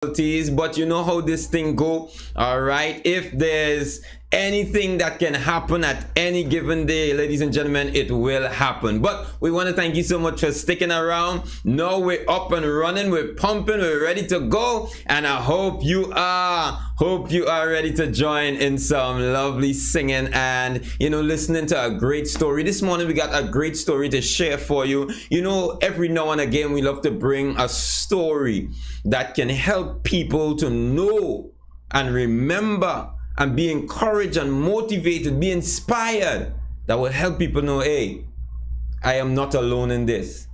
But you know how this thing go. All right, if there's anything that can happen at any given day, ladies and gentlemen, it will happen. But we want to thank you so much for sticking around. Now we're up and running, we're pumping, we're ready to go, and I hope you are ready to join in some lovely singing and listening to a great story. This morning we got a great story to share for you. Every now and again we love to bring a story that can help people to know and remember and be encouraged and motivated, be inspired, that will help people know, hey, I am not alone in this.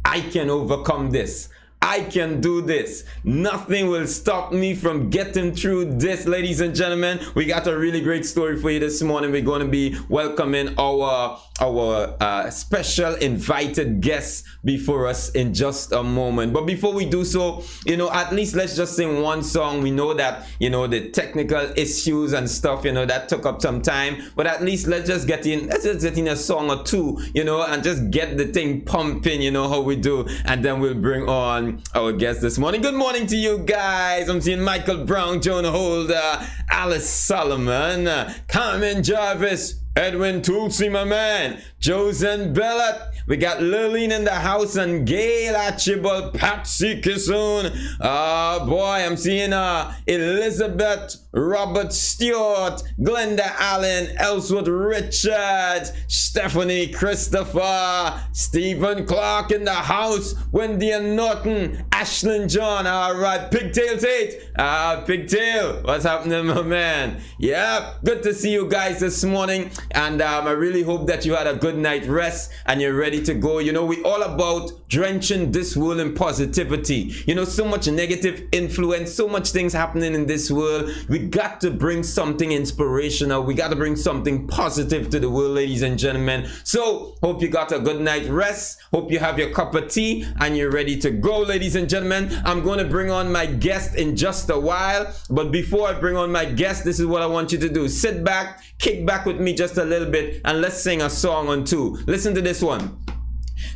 I can overcome this. I can do this. Nothing will stop me from getting through this, ladies and gentlemen. We got a really great story for you this morning. We're going to be welcoming our special invited guest before us in just a moment. But before we do so, at least let's just sing one song. We know that, the technical issues and stuff, that took up some time. But at least let's just get in a song or two, and just get the thing pumping, how we do. And then we'll bring on our guest this morning. Good morning to you guys. I'm seeing Michael Brown, Jonah Holder, Alice Solomon, Carmen Jarvis, Edwin Tulsi, my man, Josen Bellet. We got Lillian in the house and Gail Archibald, Patsy Kissoon. Boy, I'm seeing Elizabeth, Robert Stewart, Glenda Allen, Ellsworth Richard, Stephanie Christopher, Stephen Clark in the house, Wendy and Norton, Ashlyn John. All right, Pigtail Tate. Pigtail, what's happening, my man? Yeah, good to see you guys this morning. And I really hope that you had a good night rest and you're ready to go. We all about drenching this world in positivity. So much negative influence, so much things happening in this world. We got to bring something inspirational. We got to bring something positive to the world, ladies and gentlemen. So hope you got a good night rest. Hope you have your cup of tea and you're ready to go, ladies and gentlemen. I'm going to bring on my guest in just a while. But before I bring on my guest, this is what I want you to do. Sit back, kick back with me just a little bit, and let's sing a song or two. Listen to this one.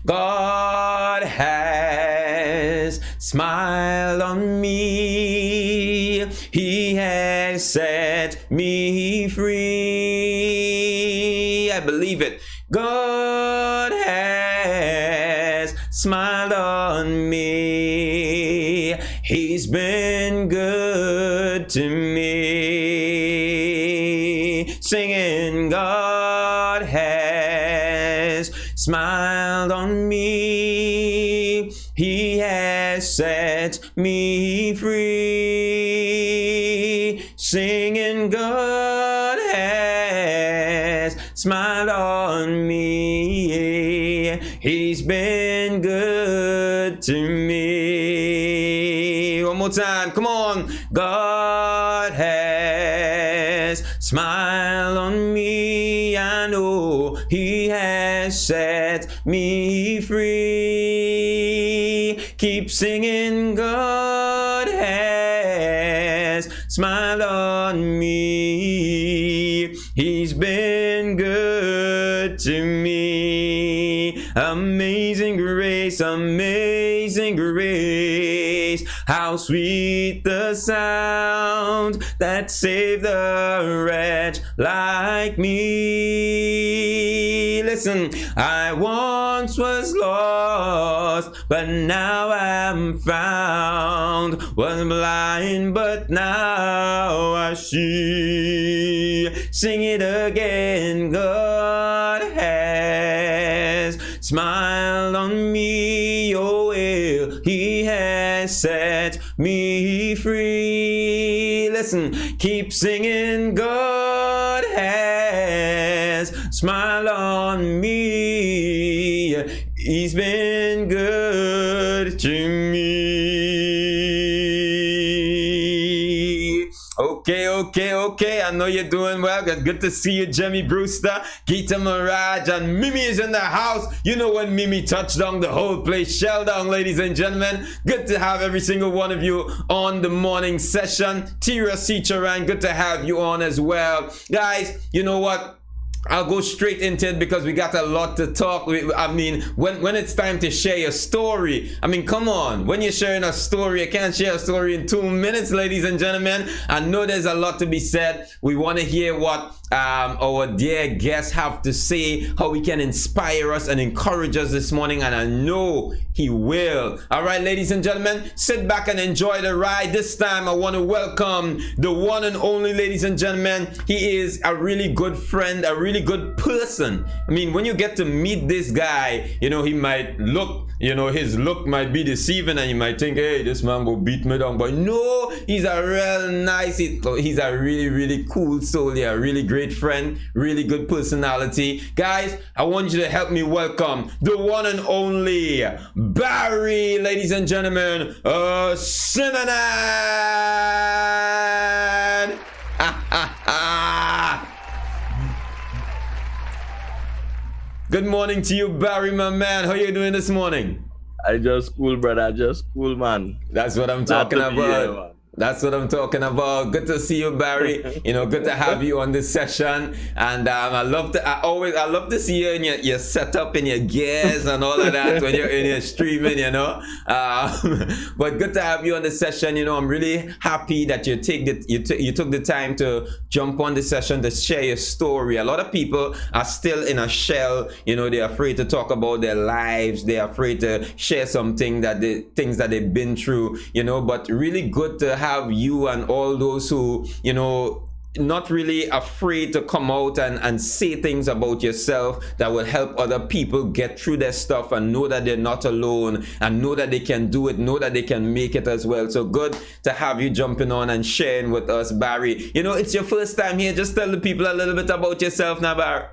God has smiled on me. He has set me free. I believe it. God has smiled on me. He's been good to me. Singing, God has smiled on me. He has set me free. Singing, God has smiled on me. He's been good to me. One more time, come on. God has smiled on me. I know He has set me free. Keep singing, God has smiled on me. He's been good to me. Amazing grace, amazing grace. How sweet the sound that saved a wretch like me. Listen, I once was lost, but now I'm found. Was blind, but now I see. Sing it again. God has smiled on me. Oh, well, He has set me free. Listen, keep singing. God has smiled on me. He's been good to me. Okay. I know you're doing well. Good to see you, Jemmy Brewster, Gita Mirage, and Mimi is in the house. When Mimi touched down, the whole place shell down, ladies and gentlemen. Good to have every single one of you on the morning session. Tira Sicharan, good to have you on as well. Guys, you know what? I'll go straight into it because we got a lot to talk. I mean, when it's time to share your story, I mean, come on. When you're sharing a story, you can't share a story in 2 minutes, ladies and gentlemen. I know there's a lot to be said. We want to hear what our dear guests have to say, how he can inspire us and encourage us this morning, and I know he will. All right, ladies and gentlemen, sit back and enjoy the ride. This time I want to welcome the one and only, ladies and gentlemen. He is a really good friend, a really good person. I mean, when you get to meet this guy, you know, he might look, you know, his look might be deceiving and you might think, hey, this man will beat me down, but no, he's a real nice, he's a really cool soul. Yeah, really great friend, really good personality. Guys, I want you to help me welcome the one and only Barry, ladies and gentlemen, Sinanan. Good morning to you, Barry, my man. How you doing this morning? I just cool, brother. Just cool, man. That's what I'm talking about. That's what I'm talking about. Good to see you, Barry. You know, good to have you on this session. And I love to see you in your setup and your gears and all of that when you're in your streaming, you know. But good to have you on the session. You know, I'm really happy that you took the time to jump on the session to share your story. A lot of people are still in a shell. You know, they're afraid to talk about their lives. They're afraid to share things that they've been through. You know, but really good to have you and all those who, you know, not really afraid to come out and say things about yourself that will help other people get through their stuff and know that they're not alone and know that they can do it, know that they can make it as well. So good to have you jumping on and sharing with us, Barry. You know, it's your first time here. Just tell the people a little bit about yourself now, Barry.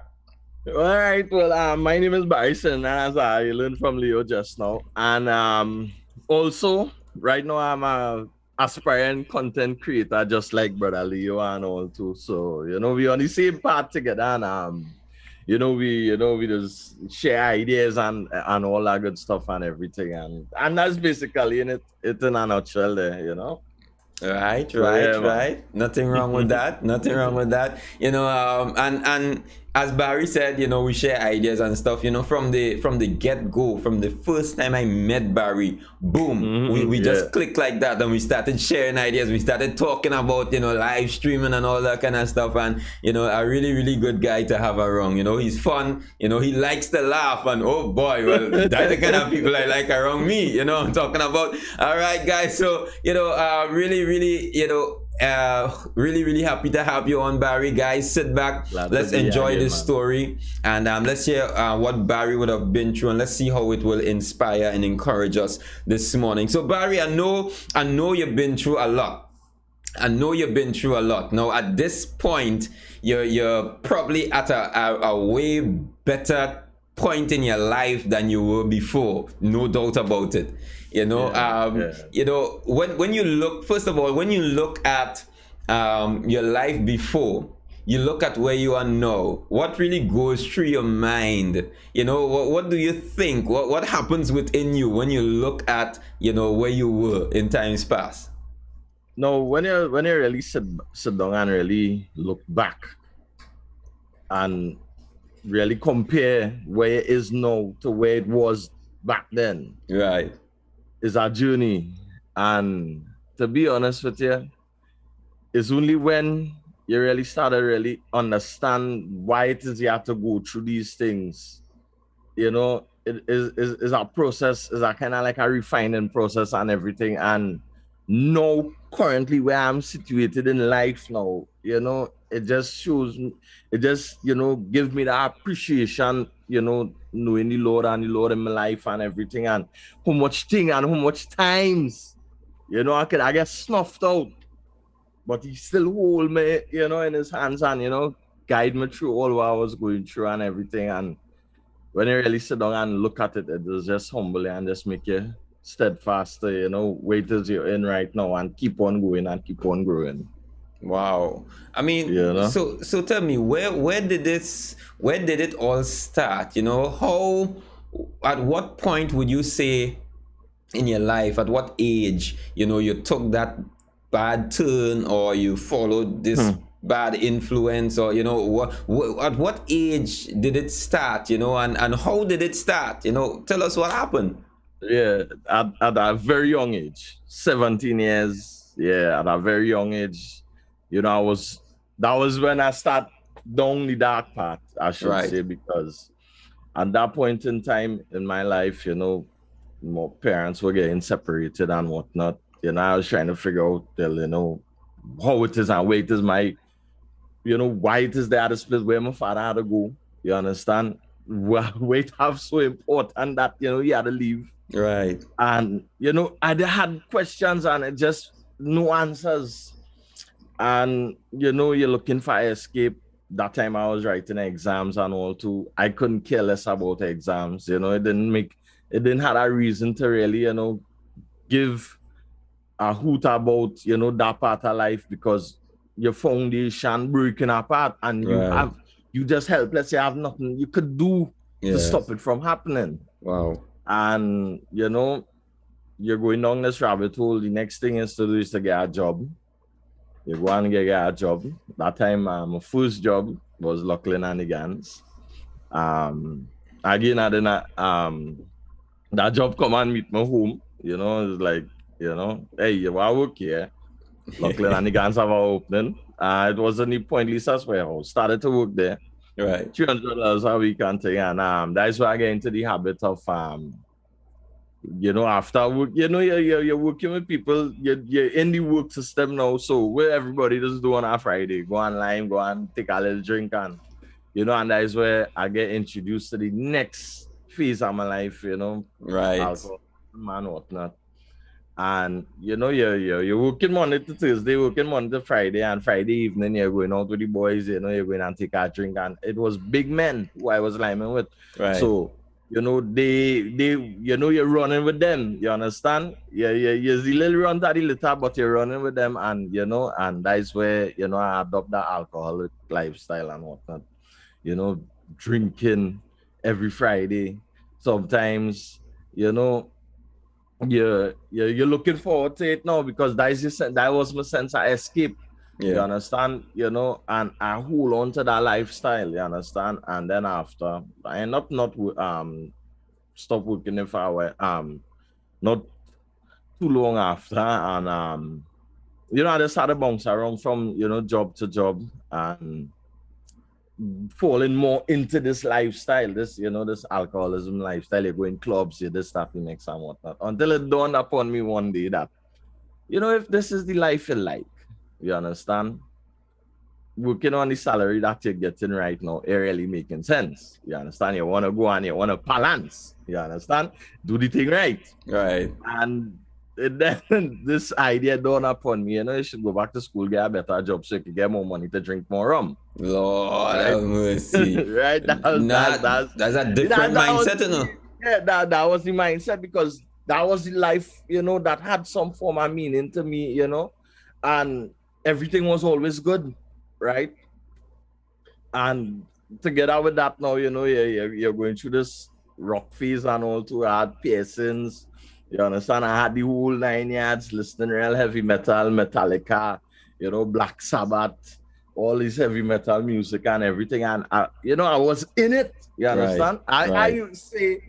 All right. Well, my name is Barry Sinanan, as I learned from Leo just now. And also, right now, I'm a aspiring content creator, just like brother Leo and all too. So, you know, we on the same path together, and we just share ideas and all that good stuff and everything, and that's basically in a nutshell there, you know. Right. Nothing wrong with that. Nothing wrong with that. You know, and as Barry said, you know, we share ideas and stuff. You know, from the get-go, from the first time I met Barry, boom, we just clicked like that, and we started sharing ideas. We started talking about, you know, live streaming and all that kind of stuff. And you know, a really good guy to have around. You know, he's fun. You know, he likes to laugh, and oh boy, well, that's the kind of people I like around me. You know, I'm talking about. All right, guys. So you know, really, you know. Really happy to have you on, Barry. Guys, sit back. Let's enjoy this story, and let's hear what Barry would have been through, and let's see how it will inspire and encourage us this morning. So Barry, I know you've been through a lot. Now at this point, you're probably at a way better point in your life than you were before, no doubt about it. You know, you know, when you look, first of all, when you look at your life before, you look at where you are now, what really goes through your mind? You know, what do you think? What happens within you when you look at, you know, where you were in times past? No, when you really sit down and really look back and really compare where it is now to where it was back then. Right. Is our journey, and to be honest with you, it's only when you really start to really understand why it is you have to go through these things. You know, it is a process, is a kind of like a refining process and everything. And now, currently where I'm situated in life now, you know, it just shows, it just, you know, gives me that appreciation, you know, knowing the Lord and the Lord in my life and everything, and how much thing and how much times, you know, I get snuffed out, but he still hold me, you know, in his hands and, you know, guide me through all what I was going through and everything. And when you really sit down and look at it, it is just humbling and just make you steadfast, you know, wait as you're in right now and keep on going and keep on growing. Wow. I mean, you know? so tell me, where did it all start? You know, at what point would you say in your life, at what age, you know, you took that bad turn or you followed this bad influence, or at what age did it start, and how did it start? Tell us what happened. Yeah, at a very young age, 17 years. Yeah, at a very young age, I was that was when I start down the dark path, I should Right. say, because at that point in time in my life, my parents were getting separated and whatnot. I was trying to figure out, how it is and where it is why it is that the split where my father had to go. You understand? Why it have so important that, he had to leave. Right. And, I had questions and it just no answers. And, you're looking for escape. That time I was writing exams and all too. I couldn't care less about exams. It didn't have a reason to really, give a hoot about, that part of life, because your foundation breaking apart and Right. you just helpless. You have nothing you could do to stop it from happening. Wow. And, you're going down this rabbit hole. The next thing is to do is to get a job. You go and get a job. That time, my first job was Lachlan and the Gans. Again, I didn't, that job come and meet my home. It's like, hey, you want to work here? Lachlan and the Gans have our opening. It was in the Point Lisa's warehouse. Started to work there. Right. $300 a week and thing. And that's why I get into the habit of, after work, you're working with people, you're in the work system now. So where everybody just do on a Friday, go online, go and take a little drink, and and that is where I get introduced to the next phase of my life, Right. alcohol, man, whatnot. And you're working Monday to Thursday, working Monday to Friday, and Friday evening you're going out with the boys, you're going and take a drink, and it was big men who I was liming with. Right. So they you're running with them. You understand? Yeah, you're the little run that little, but you're running with them, and and that's where I adopt that alcoholic lifestyle and whatnot. Drinking every Friday. Sometimes, you're looking forward to it now, because that was my sense of escape. Yeah. You understand? And I hold on to that lifestyle, you understand? And then after I end up not stop working if I were not too long after, and I just had to bounce around from job to job and falling more into this lifestyle, this alcoholism lifestyle. You go in clubs, you this, that, the next, and whatnot, until it dawned upon me one day that if this is the life you like, you understand, working on the salary that you're getting right now, it really making sense. You understand? You want to go and you want to balance. You understand? Do the thing right. Right. And then this idea dawned upon me, you should go back to school, get a better job so you can get more money to drink more rum. Lord have mercy. Right? That's a different mindset, Yeah, that was the mindset, because that was the life, that had some form of meaning to me, and everything was always good, right? And together with that now, you're going through this rock phase and all too. I had piercings, you understand? I had the whole 9 yards, listening real heavy metal, Metallica, Black Sabbath, all this heavy metal music and everything. And I was in it, you understand? Right. I say,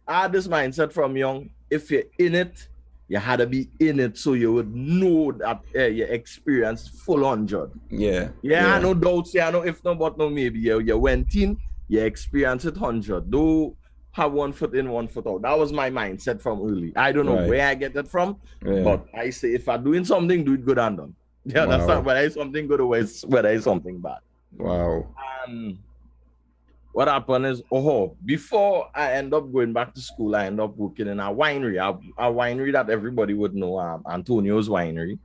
I had this mindset from young: if you're in it, you had to be in it, so you would know that you experienced full 100. Yeah. I no doubts. I know if no, but no, maybe you went in, you experienced it 100. Do have 1 foot in, 1 foot out. That was my mindset from early. I don't know where I get it from, but I say, if I'm doing something, do it good and done. Yeah, that's not whether it's something good or whether it's something bad. Wow. What happened is, before I end up going back to school, I end up working in a winery, a winery that everybody would know, Antonio's Winery.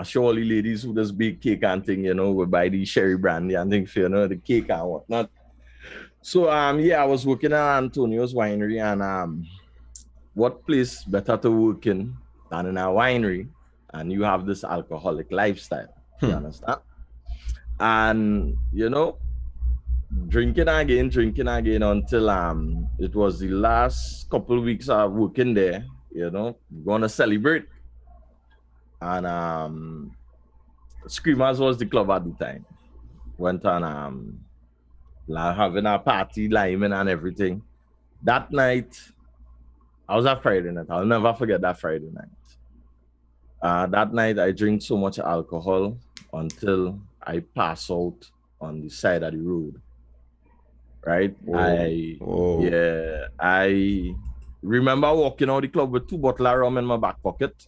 Surely ladies who just bake cake and thing, would buy the sherry brandy and things, the cake and whatnot. So, I was working at Antonio's Winery, and what place better to work in than in a winery, and you have this alcoholic lifestyle, you understand? And, drinking again until it was the last couple of weeks of working there, gonna celebrate. And Screamers was the club at the time. Went on having a party, liming and everything. That night, I was at Friday night. I'll never forget that Friday night. That night, I drink so much alcohol until I pass out on the side of the road. Right? Whoa. I remember walking out the club with 2 bottles of rum in my back pocket.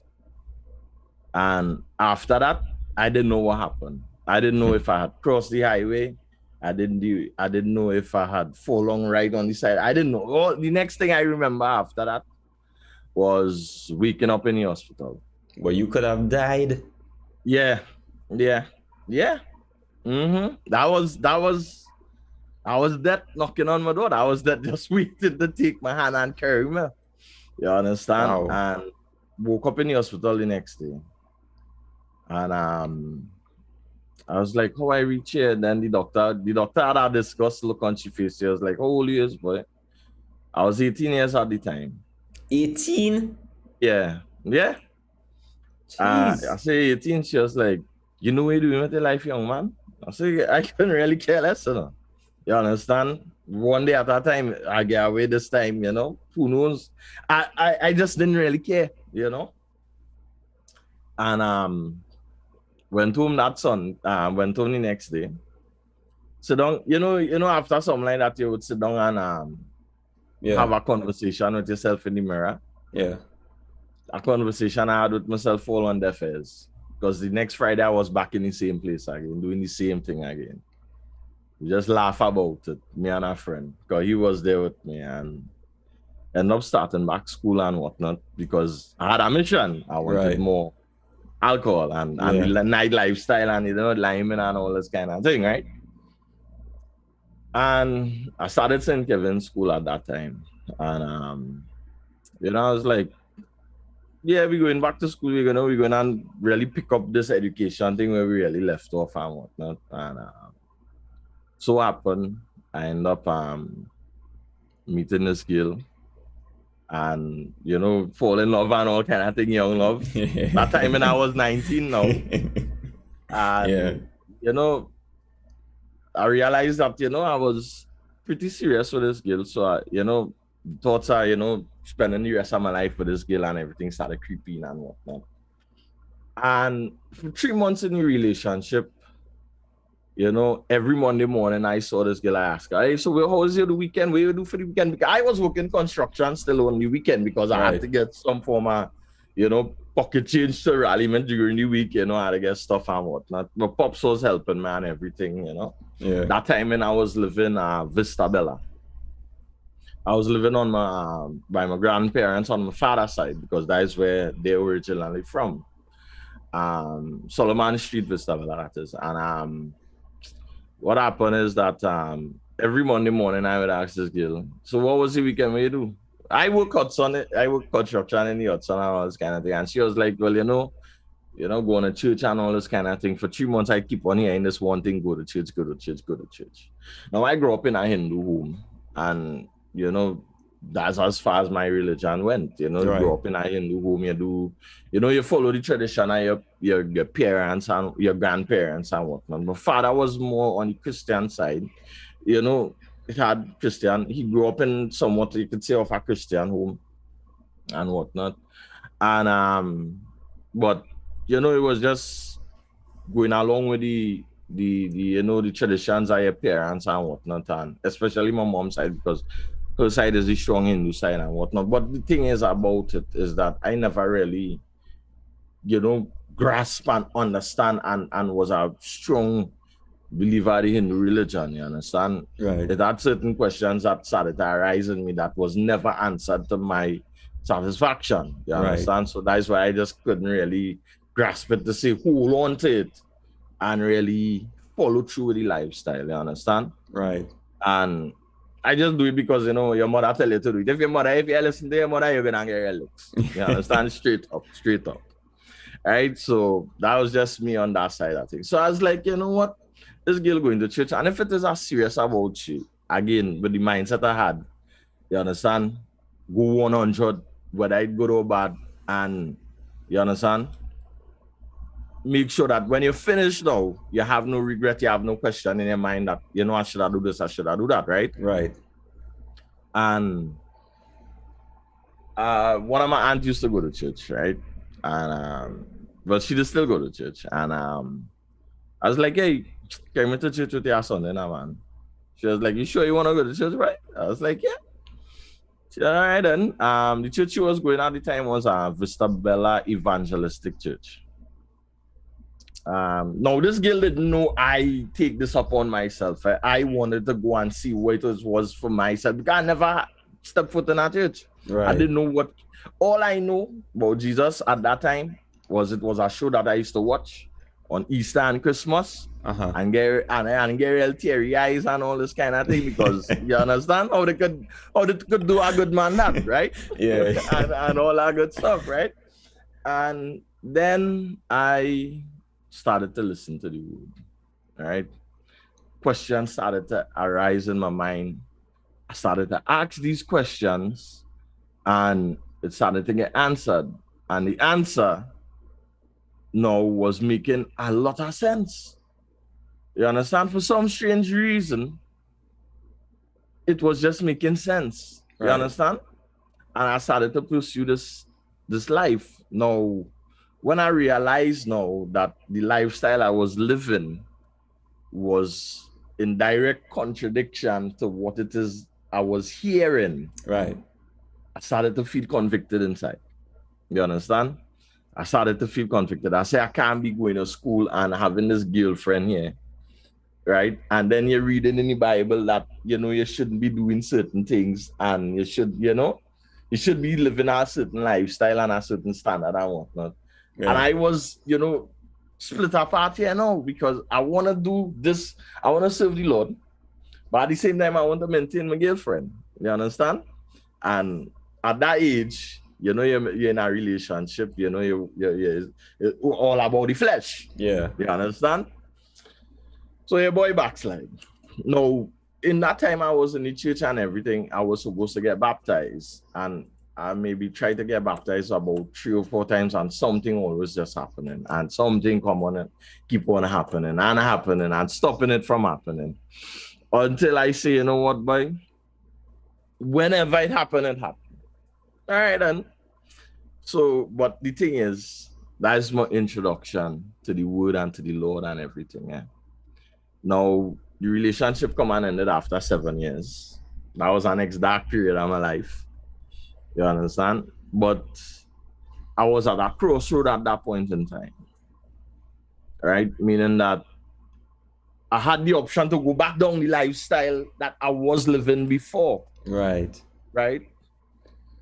And after that, I didn't know what happened. I didn't know if I had crossed the highway. I didn't know if I had fallen right on the side. I didn't know. Oh, the next thing I remember after that was waking up in the hospital. Well, you could have died. Yeah. Mm-hmm. That was death knocking on my door. I was death just waiting to take my hand and carry me. You understand? Wow. And woke up in the hospital the next day. And I was like, how I reach here? And then the doctor had a disgust look on his face. He was like, how old are you, boy? I was 18 years at the time. 18? Yeah. I say 18. She was like, you know what you're doing with your life, young man? I say, I couldn't really care less, you know. You understand? One day at a time, I get away this time, you know. Who knows? I just didn't really care, you know. And went home that son, went home the next day. Sit down, you know, after something like that, you would sit down and have a conversation with yourself in the mirror. Yeah. A conversation I had with myself fall on deaf ears. Because the next Friday I was back in the same place again, doing the same thing again. We just laugh about it, me and a friend, because he was there with me, and ended up starting back school and whatnot because I had a mission. I wanted more alcohol and the night lifestyle and, you know, liming and all this kind of thing, right? And I started St. Kevin's School at that time. And, you know, I was like, yeah, we're going back to school. We're going to really pick up this education thing where we really left off and whatnot. And so happened, I ended up meeting this girl and, you know, fall in love and all kind of thing, young love. That time when I was 19 now. And, you know, I realized that, you know, I was pretty serious with this girl. So, you know, thoughts are, you know, spending the rest of my life with this girl and everything started creeping and whatnot. And for 3 months in the relationship, you know, every Monday morning I saw this girl. I asked her, hey, so how was your weekend? What do you do for the weekend? Because I was working construction still on the weekend because I had to get some form of, you know, pocket change to rally me during the week. You know, I had to get stuff and whatnot. My pops was helping me and everything, you know. That time when I was living Vista Bella. I was living on by my grandparents on my father's side because that is where they were originally from. Solomon Street, Vista Bella, that is. And what happened is that every Monday morning I would ask this girl, so what was the weekend? What you do? I work construction in the Hudson and all this kind of thing. And she was like, well, you know, going to church and all this kind of thing. For 3 months, I keep on hearing this one thing, go to church. Now, I grew up in a Hindu home. And, you know, that's as far as my religion went. You know, you grow up in a Hindu home, you follow the tradition of your parents and your grandparents and whatnot. My father was more on the Christian side. You know, he grew up in somewhat, you could say, of a Christian home and whatnot. And, but, you know, it was just going along with the traditions of your parents and whatnot, and especially my mom's side, because her side is the strong Hindu side and whatnot. But the thing is about it is that I never really, you know, grasp and understand and was a strong believer in the Hindu religion, you understand? Right. It had certain questions that started to arise in me that was never answered to my satisfaction, you understand? So that's why I just couldn't really grasp it to say, hold on to it and really follow through with the lifestyle, you understand? Right. And I just do it because, you know, your mother tell you to do it. If you listen to your mother, you're gonna get your looks. You understand? Straight up. Right? So that was just me on that side of things. So I was like, you know what? This girl going to church, and if it is as serious about you, again, with the mindset I had, you understand? Go 100, whether it good or bad, and you understand? make sure that when you're finished now, you have no regret, you have no question in your mind that, I should I do this, I should I do that, right? Right. And one of my aunts used to go to church, right? And but she does still go to church. And I was like, hey, came into church with your son, man. She was like, you sure you want to go to church, right? I was like, yeah. She said, all right then. The church she was going at the time was Vista Bella Evangelistic Church. No, this girl didn't know I take this upon myself. I wanted to go and see what it was for myself because I never stepped foot in that church. Right. I didn't know what. All I know about Jesus at that time was it was a show that I used to watch on Easter and Christmas, and get real teary eyes and all this kind of thing because you understand how they could do a good man that, right? Yeah. and all that good stuff, right? And then I started to listen to the word, right? Questions started to arise in my mind. I started to ask these questions and it started to get answered. And the answer now was making a lot of sense. You understand? For some strange reason, it was just making sense. You understand? And I started to pursue this life. Now, when I realized now that the lifestyle I was living was in direct contradiction to what it is I was hearing, right, I started to feel convicted inside. You understand? I started to feel convicted. I say I can't be going to school and having this girlfriend here, right? And then you're reading in the Bible that, you shouldn't be doing certain things and you should, you should be living a certain lifestyle and a certain standard and whatnot. Yeah. And I was, split apart here now because I want to do this. I want to serve the Lord. But at the same time, I want to maintain my girlfriend. You understand? And at that age, you're in a relationship, you're all about the flesh. Yeah. You understand? So your boy backslide. Now, in that time I was in the church and everything, I was supposed to get baptized. And I maybe tried to get baptized about 3 or 4 times and something always just happening. And something come on and keep on happening and stopping it from happening. Until I say, you know what, boy? Whenever it happened, it happened. All right, then. So, but the thing is, that's my introduction to the word and to the Lord and everything. Yeah. Now, the relationship come and ended after 7 years. That was the next dark period of my life. You understand? But I was at a crossroad at that point in time. Right? Meaning that I had the option to go back down the lifestyle that I was living before. Right. Right?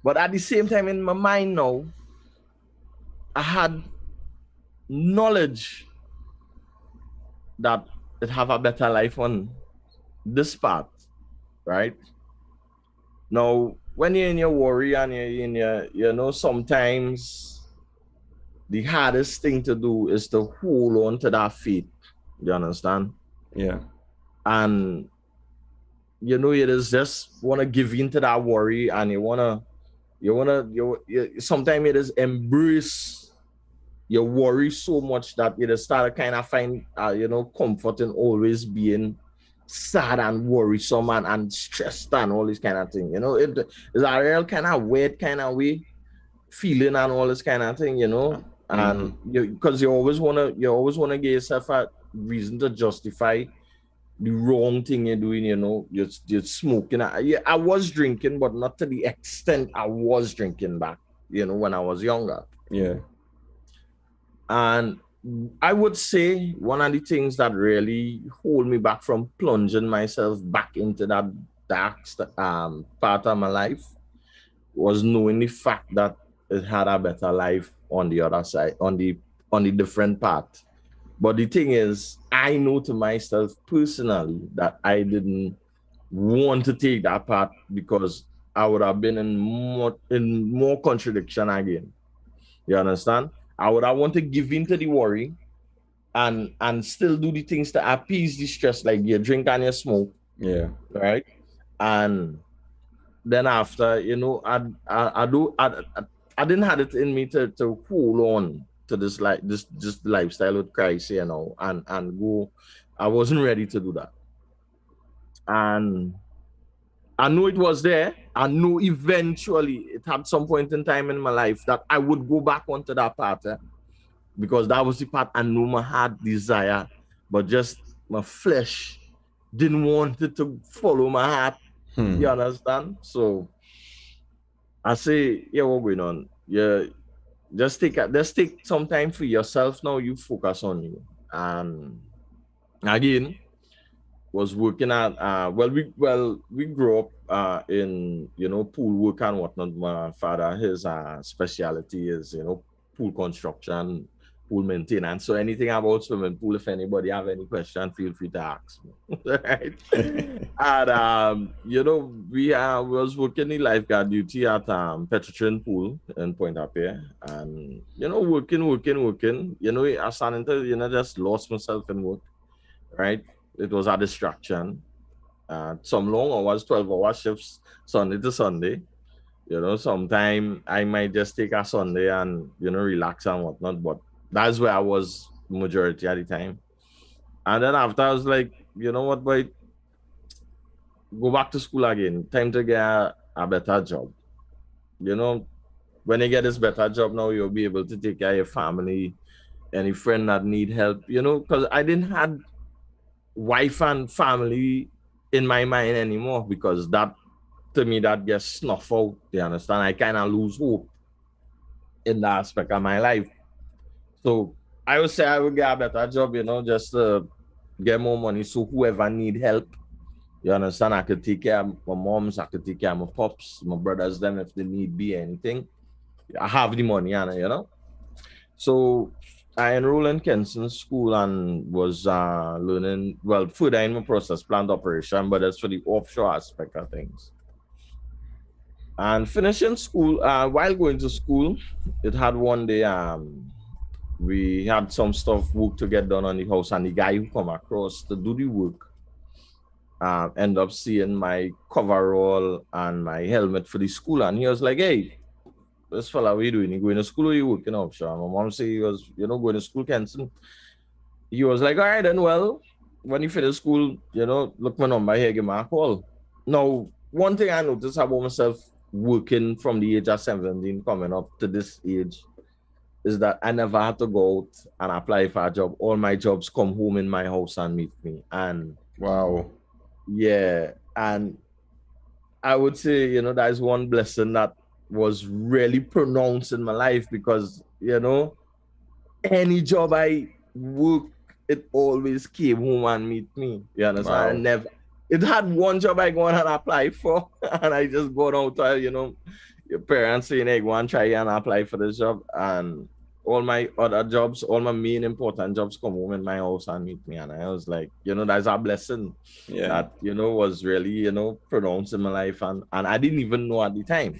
But at the same time, in my mind now, I had knowledge that it have a better life on this path, right? Now, when you're in your worry and you're in your, sometimes the hardest thing to do is to hold on to that faith. You understand? Yeah. And, you just want to give in to that worry and sometimes it is embrace your worry so much that you just start to kind of find, comfort in always being sad and worrisome and stressed and all this kind of thing. It's a real kind of weird kind of way feeling and all this kind of thing, and because you always want to give yourself a reason to justify the wrong thing you're doing, you're smoking. I was drinking, but not to the extent I was drinking back, when I was younger. Yeah. And I would say one of the things that really hold me back from plunging myself back into that dark part of my life was knowing the fact that it had a better life on the other side, on the different path. But the thing is, I know to myself personally that I didn't want to take that path because I would have been in more contradiction again. You understand? I would have want to give in to the worry and still do the things to appease the stress, like you drink and you smoke. Yeah. Right? And then after, I didn't have it in me to hold on to this this lifestyle with Christ, you know, and go. I wasn't ready to do that. And I knew it was there. I knew eventually it had some point in time in my life that I would go back onto that path, because that was the part I knew my heart desire, but just my flesh didn't want it to follow my heart. You understand? So I say, yeah, what's going on? Yeah, just take some time for yourself now. You focus on you. And again, was working at we grew up in, you know, pool work and whatnot. My father, his specialty is, you know, pool construction, pool maintenance. So anything about swimming pool, if anybody have any question, feel free to ask me. Right. And you know, we was working the lifeguard duty at Petrotrin Pool in Point Apia, and you know, working. You know, I started to, you know, just lost myself in work. Right. It was a distraction. Some long hours, 12-hour shifts, Sunday to Sunday. You know, sometime I might just take a Sunday and, you know, relax and whatnot. But that's where I was majority of the time. And then after I was like, you know what, boy, go back to school again. Time to get a better job. You know, when you get this better job now, you'll be able to take care of your family, any friend that need help, you know, because I didn't have wife and family in my mind anymore, because that, to me, that gets snuffed out. You understand? I kind of lose hope in that aspect of my life. So I would say I would get a better job, you know, just to get more money. So whoever need help, you understand, I could take care of my moms, I could take care of my pops, my brothers, them, if they need be anything. I have the money, and you know. So I enrolled in Kingston School and was learning, well, further in my process plant operation, but that's for the offshore aspect of things. And finishing school, while going to school, it had one day, we had some stuff, work to get done on the house, and the guy who come across to do the work end up seeing my coverall and my helmet for the school, and he was like, hey, this fella, what are you doing? You going to school or you working offshore? My mom said he was, you know, going to school, Kenson. He was like, all right, then, well, when you finish school, you know, look my number here, give me a call. Now, one thing I noticed about myself working from the age of 17 coming up to this age is that I never had to go out and apply for a job. All my jobs come home in my house and meet me. And wow. Yeah. And I would say, you know, that is one blessing that was really pronounced in my life, because, you know, any job I work, it always came home and meet me. You understand? Wow. I never, it had one job I go on and apply for, and I just go out to, you know, your parents saying, hey, go and try and apply for this job. And all my other jobs, all my main important jobs come home in my house and meet me. And I was like, you know, that's a blessing that, you know, was really, you know, pronounced in my life. And I didn't even know at the time.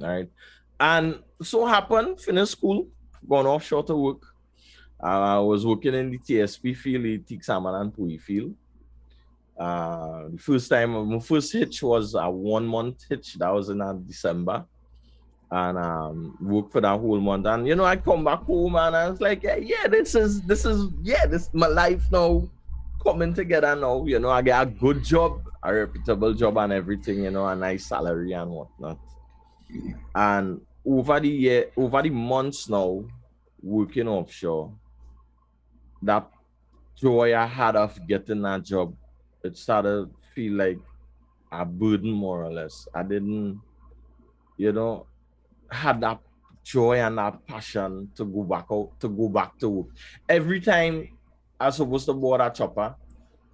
All right. And so happened, finished school, gone offshore to work. I was working in the TSP field, the Teak Salmon and Pui field. The first time, my first hitch was a 1 month hitch. That was in December. And worked for that whole month. And, you know, I come back home and I was like, yeah, this is my life now coming together now. You know, I get a good job, a reputable job and everything, you know, a nice salary and whatnot. And over the months now, working offshore, that joy I had of getting that job, it started to feel like a burden, more or less. I didn't, you know, had that joy and that passion to go back out, to go back to work. Every time I was supposed to board a chopper,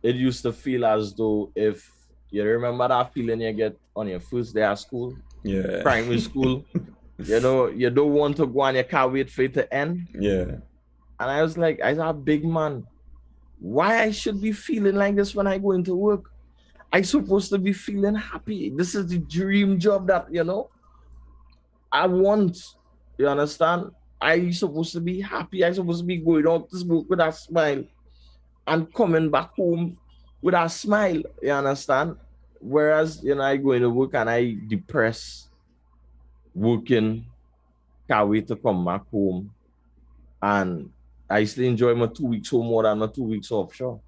it used to feel as though, if you remember that feeling you get on your first day of school, primary school, you know, you don't want to go and you can't wait for it to end. Yeah. And I was like, as a big man, why I should be feeling like this when I go into work? I'm supposed to be feeling happy. This is the dream job that, you know, I want. You understand? I'm supposed to be happy. I'm supposed to be going out to work with a smile and coming back home with a smile. You understand? Whereas, you know, I go into work and I depressed, working, can't wait to come back home. And I still enjoy my 2 weeks home more than my 2 weeks offshore.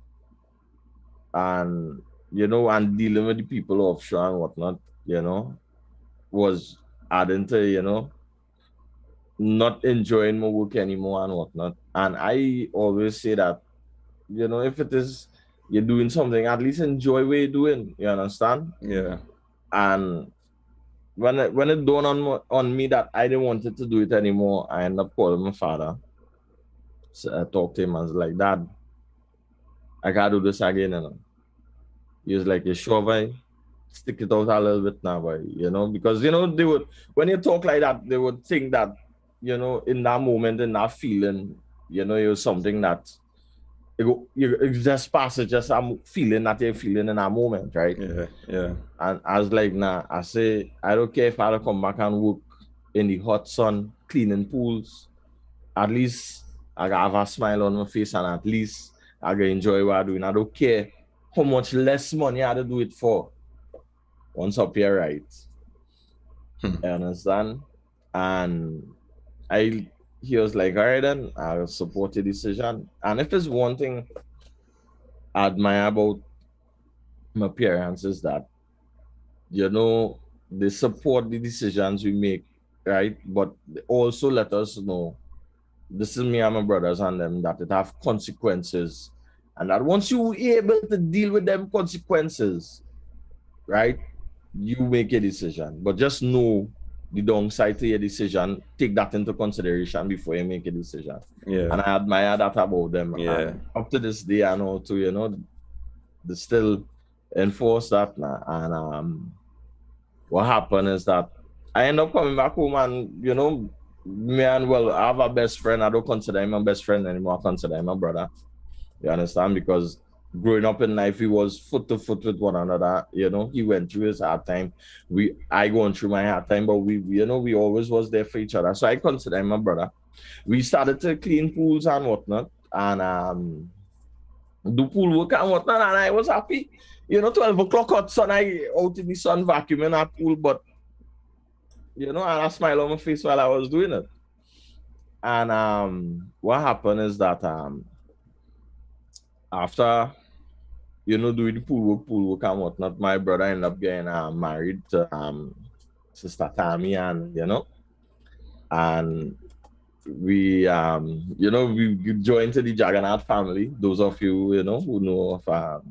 And, and dealing with the people offshore and whatnot, was adding to, not enjoying my work anymore and whatnot. And I always say that, if it is you're doing something, at least enjoy what you're doing. You understand? Yeah. And when it dawned on me that I didn't want it to do it anymore, I ended up calling my father. So I talked to him. I was like, Dad, I gotta do this again. He was like, you sure, boy? Stick it out a little bit now, boy. Because they would, when you talk like that, they would think that, in that moment, in that feeling, it was something that it just passes, just a feeling that you're feeling in that moment, right? Yeah. Yeah. And I was like, nah, I say, I don't care if I have to come back and work in the hot sun, cleaning pools. At least I gotta have a smile on my face, and at least I gotta enjoy what I'm doing. I don't care how much less money I had to do it for. Once up here, right? I understand. And he was like, all right, then I'll support the decision. And if there's one thing I admire about my parents is that, they support the decisions we make, right? But they also let us know this is me and my brothers and them, that it have consequences. And that once you able to deal with them consequences, right, you make a decision. But just know the downside to your decision. Take that into consideration before you make a decision. Yeah. And I admire that about them. Yeah. And up to this day, I know too, they still enforce that now. And what happened is that I end up coming back home, and me and I have a best friend. I don't consider him a best friend anymore. I consider him a brother. You understand? Because growing up in life, we was foot to foot with one another. He went through his hard time. I going through my hard time, but we always was there for each other. So I consider him a brother. We started to clean pools and whatnot, and do pool work and whatnot, and I was happy. 12 o'clock hot sun, I out in the sun vacuuming that pool, but and I smile on my face while I was doing it. And what happened is that after doing the pool work and whatnot, my brother ended up getting married to Sister Tammy, and and we we joined to the Jaggernaut family. Those of you who know of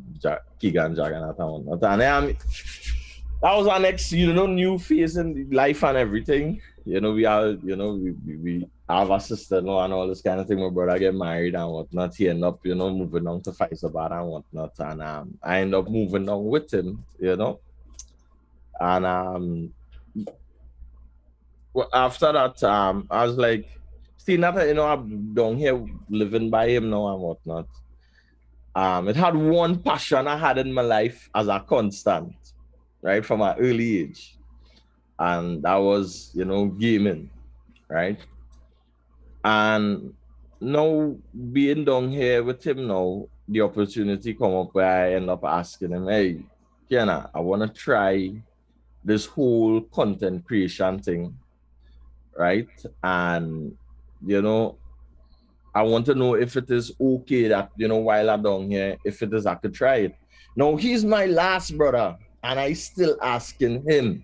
Keegan Jaggernaut and whatnot, and that was our next new phase in life and everything. We are we have a sister-in-law and all this kind of thing. My brother get married and whatnot. He end up moving on to Faisabad and whatnot, and I end up moving on with him. And after that, I was like, see, now that I'm down here living by him now and whatnot. It had one passion I had in my life as a constant, right, from an early age, and that was gaming, right? And now being down here with him now, the opportunity come up where I end up asking him, hey, Kiana, I want to try this whole content creation thing, right? And I want to know if it is okay that while I'm down here, if it is, I could try it. Now he's my last brother, and I still asking him.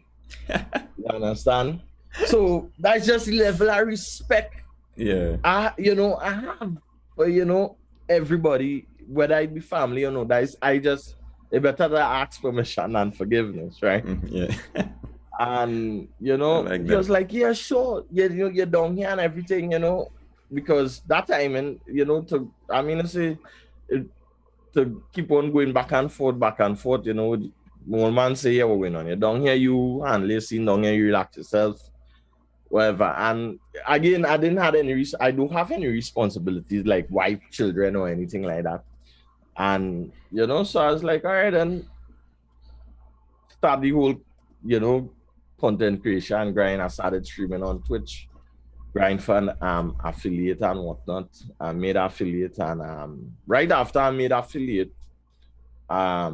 You understand? So that's just the level of respect. Yeah. I have for everybody, whether it be family or no. It better to ask permission and forgiveness, right? Yeah. And like he was like, yeah, sure, you're down here and everything, because that time, and to keep on going back and forth, one man say, yeah, what going on? You're down here, you handle your scene down here, you relax yourself, whatever. And again, I don't have any responsibilities like wife, children, or anything like that. And so I was like, all right, then start the whole content creation grind. I started streaming on Twitch, grind for an affiliate and whatnot. I made affiliate, and right after I made affiliate, I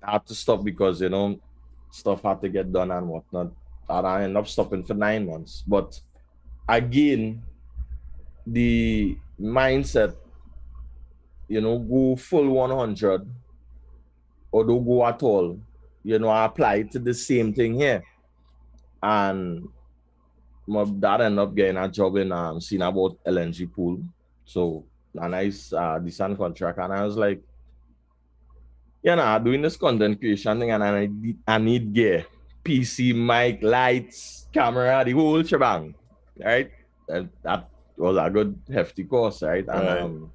had to stop because stuff had to get done and whatnot. And I ended up stopping for 9 months. But again, the mindset, go full 100 or don't go at all, I apply it to the same thing here. And my dad ended up getting a job in seeing about LNG pool. So a nice decent contract. And I was like, doing this content creation thing and I need gear. PC, mic, lights, camera, the whole shebang. Right? And that was a good hefty course, right? And Right.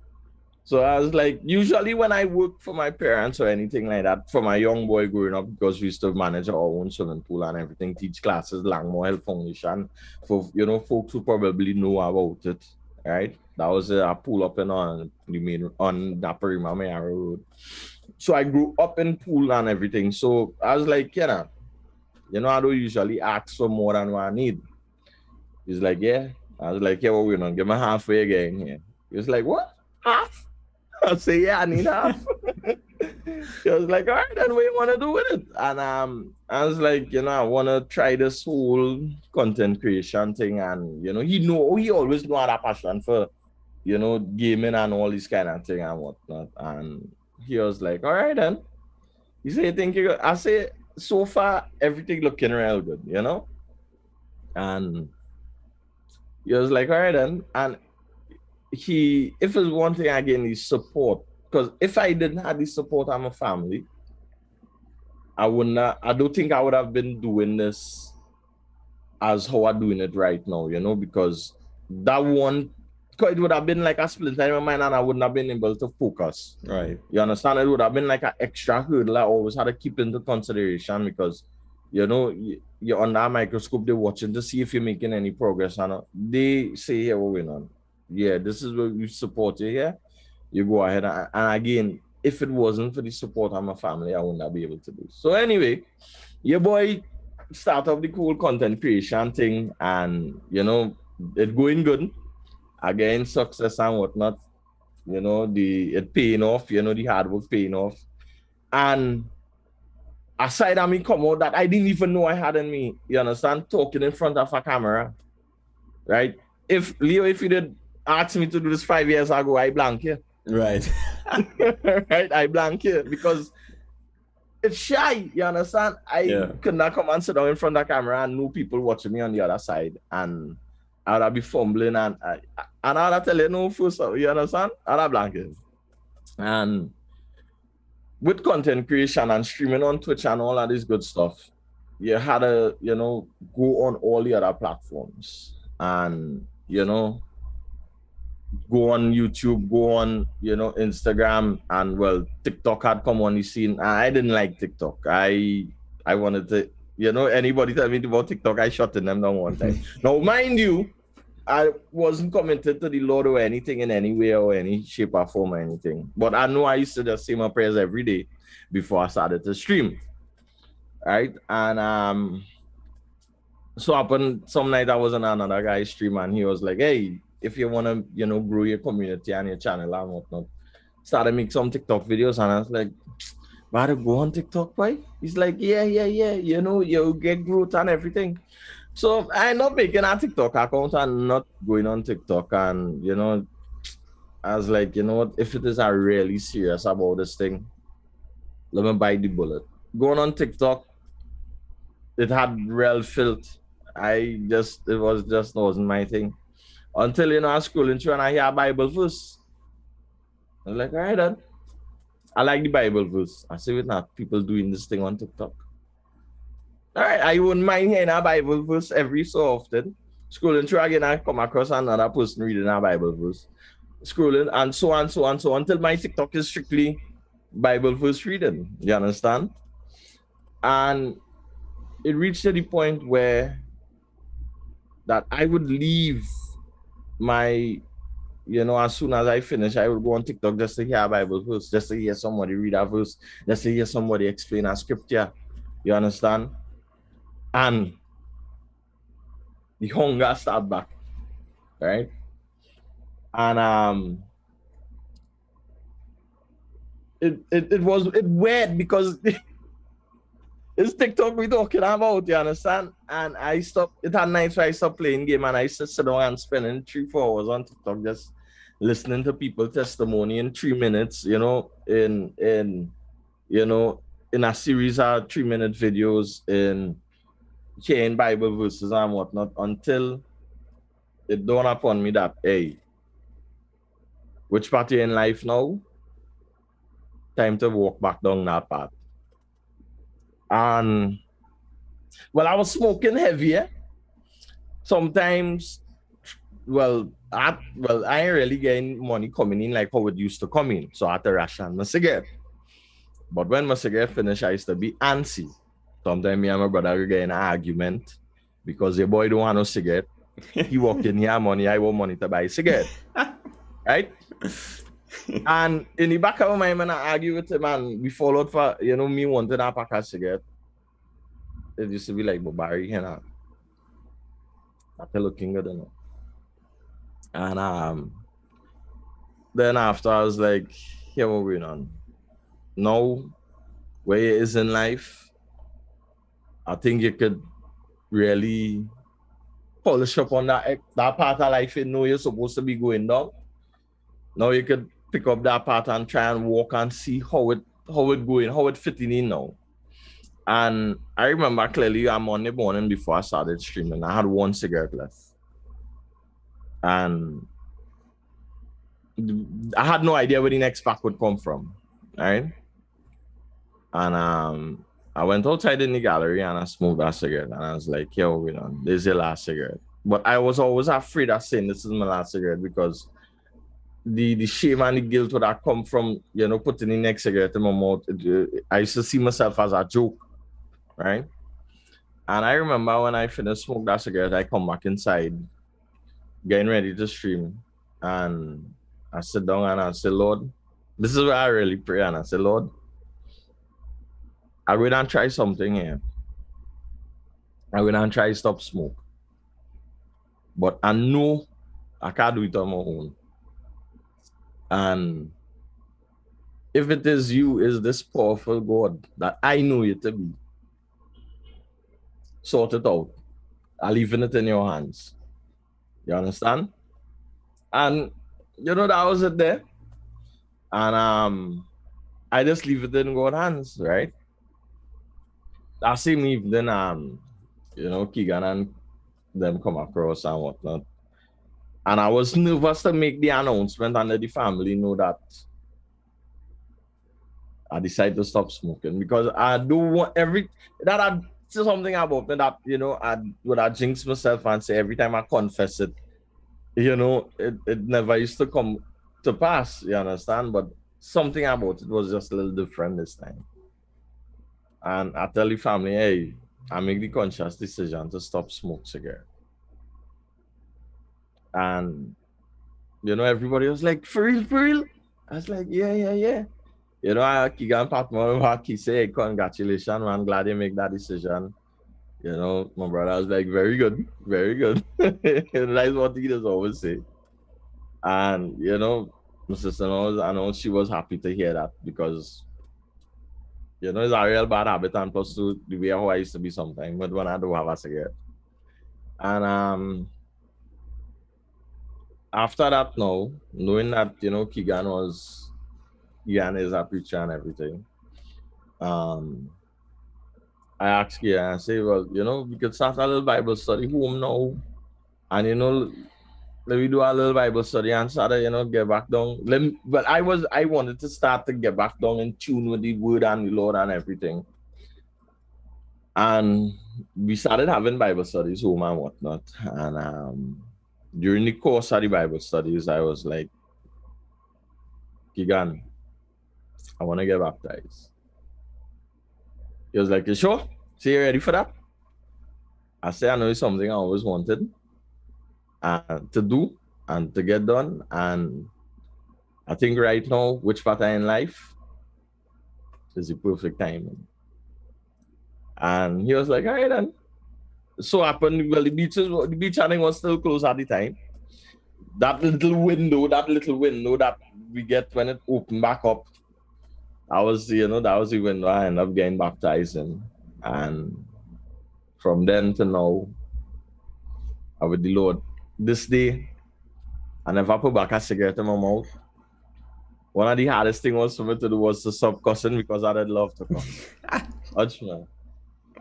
so I was like, usually when I work for my parents or anything like that, from a young boy growing up, because we used to manage our own swimming pool and everything, teach classes, Langmore Health Foundation, for folks who probably know about it, right? That was a pool up on the main on Naparima Mayara Road. So I grew up in pool and everything. So I was like, I don't usually ask for more than what I need. He's like, yeah. I was like, yeah, what we're gonna give me halfway again here. He was like, what? Half? I say, yeah, I need half. He was like, all right, then what you want to do with it? And I was like, I want to try this whole content creation thing. And, he always know that passion for, gaming and all this kind of thing and whatnot. And he was like, all right, then. He said, you think you're good? I say, so far, everything looking real good, And he was like, all right, then. And if it's one thing again, is support. Because if I didn't have the support of my family, I don't think I would have been doing this as how I'm doing it right now, because it would have been like a splinter in my mind and I wouldn't have been able to focus. Right. You understand? It would have been like an extra hurdle I always had to keep into consideration because, you're under a microscope, they're watching to see if you're making any progress. And they say, yeah, what we're on. Yeah, this is what we support you here. You go ahead. And again, if it wasn't for the support of my family, I wouldn't have been able to do. So anyway, your boy start up the cool content creation thing and, it going good. Again, success and whatnot. It paying off, the hard work paying off. And aside of me come out that I didn't even know I had in me, you understand, talking in front of a camera, right? If you did ask me to do this 5 years ago, I blank you. Right. Right? I blank you because it's shy, you understand? I could not come and sit down in front of the camera and know people watching me on the other side. And I would be fumbling and I would tell you no first, you understand? I'd have blank you. And with content creation and streaming on Twitch and all of this good stuff, you had to, go on all the other platforms and, go on YouTube, go on, Instagram, and well, TikTok had come on the scene. I didn't like TikTok. I wanted to, anybody tell me about TikTok, I shut them down one time. Now, mind you, I wasn't committed to the Lord or anything in any way or any shape or form or anything. But I know I used to just say my prayers every day before I started to stream. Right? And so happened some night I was on another guy's stream and he was like, hey, if you want to, grow your community and your channel and whatnot, start to make some TikTok videos. And I was like, why to go on TikTok, boy? He's like, yeah, you get growth and everything. So I'm not making a TikTok account and not going on TikTok. And, I was like, you know what? If it is a really serious about this thing, let me bite the bullet. Going on TikTok, it had real filth. Wasn't my thing. Until, I was scrolling through and I hear a Bible verse. I was like, all right, then. I like the Bible verse. I see it now, people doing this thing on TikTok. All right, I wouldn't mind hearing a Bible verse every so often. Scrolling through again, I come across another person reading a Bible verse. Scrolling and so on, so on, so on, until my TikTok is strictly Bible verse reading. You understand? And it reached to the point where that I would leave my, as soon as I finish, I would go on TikTok just to hear a Bible verse, just to hear somebody read a verse, just to hear somebody explain a scripture. You understand? And the hunger start back, right? And it was weird because It's TikTok we talking about, you understand? And I stopped, it had nights where I stopped playing game and I used to sit down and spending 3-4 hours on TikTok just listening to people testimony in 3 minutes, in a series of 3-minute videos in sharing Bible verses and whatnot until it dawned upon me that, hey, which part you in life now? Time to walk back down that path. And well, I was smoking heavier. Sometimes, I ain't really getting money coming in like how it used to come in. So I had to ration my cigarette. But when my cigarette finished, I used to be antsy. Sometimes me and my brother would get in an argument because the boy don't want no cigarette. He walk in here money, I want money to buy a cigarette. Right? And in the back of my mind, I argue with him and we followed for, me wanting a pack of cigarette. It used to be like, but Barry, after looking good enough. And then after I was like, here what we're going on. Now, where it is in life, I think you could really polish up on that part of life you know you're supposed to be going down. Now you could pick up that part and try and walk and see how it going, how it fitting in now. And I remember clearly on Monday morning before I started streaming, I had one cigarette left. And I had no idea where the next pack would come from, right? And I went outside in the gallery and I smoked that cigarette. And I was like, yo, this is the last cigarette. But I was always afraid of saying this is my last cigarette because the shame and the guilt would have come from, putting the next cigarette in my mouth. I used to see myself as a joke, right? And I remember when I finished smoking that cigarette, I come back inside, getting ready to stream. And I sit down and I say, Lord, this is where I really pray. And I say, Lord, I will and try something here. I will and try stop smoke. But I know I can't do it on my own. And if it is you, is this powerful God that I know you to be, sort it out. I'm leaving it in your hands. You understand? And that was it there. And I just leave it in God's hands, right? That same evening, Keegan and them come across and whatnot. And I was nervous to make the announcement and let the family know that I decided to stop smoking because I don't want that I say something about me that, I would have jinxed myself and say every time I confess it, it never used to come to pass, you understand? But something about it was just a little different this time. And I tell the family, hey, I make the conscious decision to stop smoke cigarette. And, everybody was like, for real? I was like, yeah. Keegan Patman, he said, congratulations, man, glad you make that decision. My brother was like, very good. That's what he does always say. And, my sister knows, I know she was happy to hear that because, it's a real bad habit and plus to the way how I used to be sometimes, but when I do have a cigarette. And after that now, knowing that, Keegan is a preacher and everything, I asked Keegan, I say, well, we could start a little Bible study home now. And, let me do a little Bible study and start to, get back down. But I wanted to start to get back down in tune with the word and the Lord and everything. And we started having Bible studies home and whatnot. And during the course of the Bible studies, I was like, Keegan, I want to get baptized. He was like, you sure? So you ready for that? I said, I know it's something I always wanted to do and to get done. And I think right now, which part in life is the perfect timing. And he was like, all right then. So happened, well, the beach I think was still closed at the time. That little window that we get when it opened back up, that was the window I ended up getting baptized in. And from then to now, I with the Lord. This day, I never put back a cigarette in my mouth. One of the hardest things was for me to do was to stop cussing because I did love to cuss. Watch me.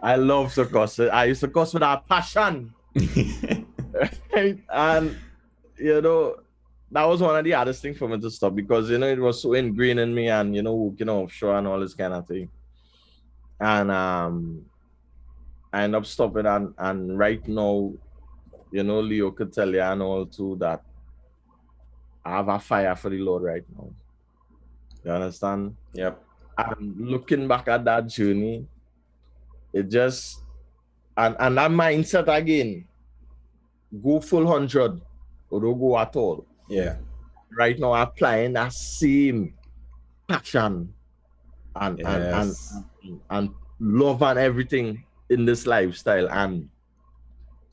I love to cuss. I used to cuss with a passion. Right? And, that was one of the hardest things for me to stop because, it was so ingrained in me and, working offshore and all this kind of thing. And I ended up stopping and right now, Leo could tell you and all too that I have a fire for the Lord right now. You understand? Yep. And looking back at that journey, it just and that mindset again, go full 100 or don't go at all. Yeah. Right now, applying that same passion and Yes. and love and everything in this lifestyle. And